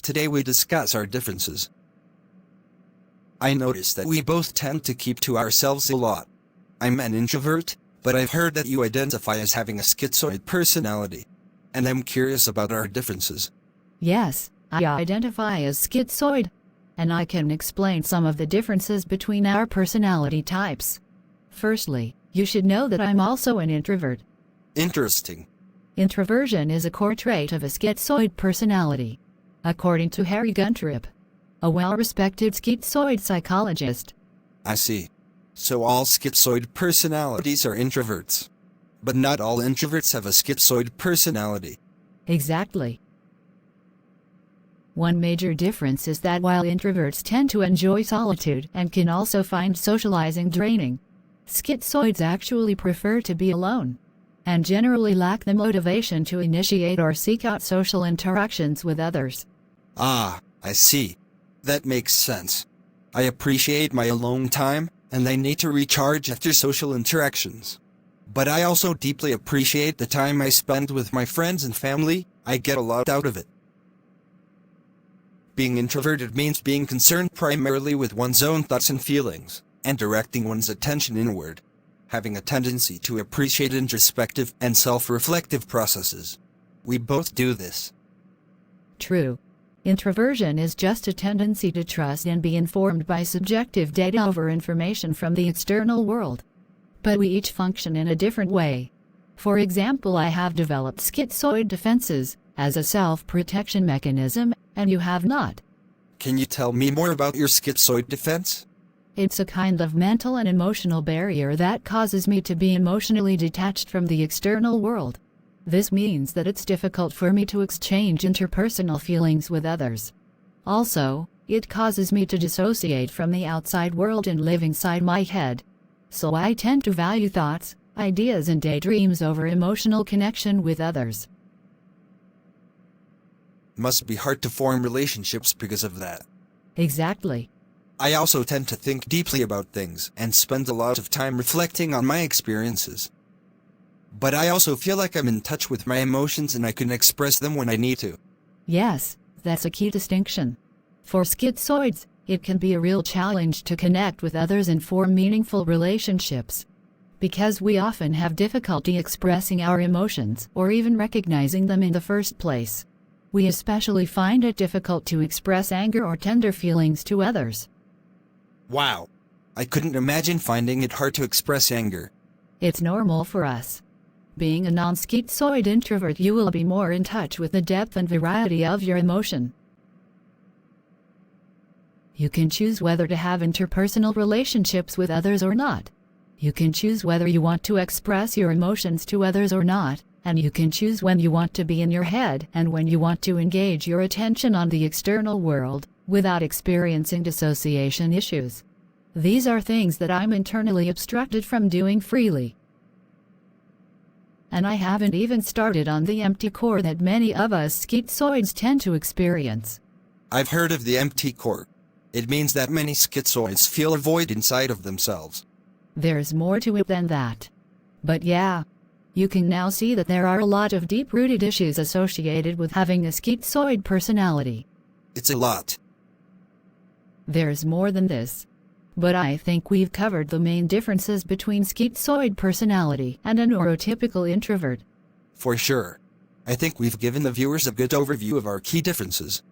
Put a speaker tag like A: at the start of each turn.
A: Today we discuss our differences. I notice that we both tend to keep to ourselves a lot. I'm an introvert, but I've heard that you identify as having a schizoid personality. And I'm curious about our differences.
B: Yes, I identify as schizoid. And I can explain some of the differences between our personality types. Firstly, you should know that I'm also an introvert.
A: Interesting.
B: Introversion is a core trait of a schizoid personality, according to Harry Guntrip, a well-respected schizoid psychologist.
A: I see. So all schizoid personalities are introverts. But not all introverts have a schizoid personality.
B: Exactly. One major difference is that while introverts tend to enjoy solitude and can also find socializing draining, schizoids actually prefer to be alone, and generally lack the motivation to initiate or seek out social interactions with others.
A: Ah, I see. That makes sense. I appreciate my alone time, and I need to recharge after social interactions. But I also deeply appreciate the time I spend with my friends and family. I get a lot out of it. Being introverted means being concerned primarily with one's own thoughts and feelings, and directing one's attention inward, having a tendency to appreciate introspective and self-reflective processes. We both do this.
B: True. Introversion is just a tendency to trust and be informed by subjective data over information from the external world. But we each function in a different way. For example, I have developed schizoid defenses as a self-protection mechanism, and you have not.
A: Can you tell me more about your schizoid defense?
B: It's a kind of mental and emotional barrier that causes me to be emotionally detached from the external world. This means that it's difficult for me to exchange interpersonal feelings with others. Also, it causes me to dissociate from the outside world and live inside my head. So I tend to value thoughts, ideas and daydreams over emotional connection with others.
A: Must be hard to form relationships because of that.
B: Exactly.
A: I also tend to think deeply about things and spend a lot of time reflecting on my experiences. But I also feel like I'm in touch with my emotions and I can express them when I need to.
B: Yes, that's a key distinction. For schizoids, it can be a real challenge to connect with others and form meaningful relationships, because we often have difficulty expressing our emotions or even recognizing them in the first place. We especially find it difficult to express anger or tender feelings to others.
A: Wow. I couldn't imagine finding it hard to express anger.
B: It's normal for us. Being a non-schizoid introvert, you will be more in touch with the depth and variety of your emotion. You can choose whether to have interpersonal relationships with others or not. You can choose whether you want to express your emotions to others or not, and you can choose when you want to be in your head and when you want to engage your attention on the external world, without experiencing dissociation issues. These are things that I'm internally obstructed from doing freely. And I haven't even started on the empty core that many of us schizoids tend to experience.
A: I've heard of the empty core. It means that many schizoids feel a void inside of themselves.
B: There's more to it than that. But yeah, you can now see that there are a lot of deep-rooted issues associated with having a schizoid personality.
A: It's a lot.
B: There's more than this. But I think we've covered the main differences between schizoid personality and a neurotypical introvert.
A: For sure. I think we've given the viewers a good overview of our key differences.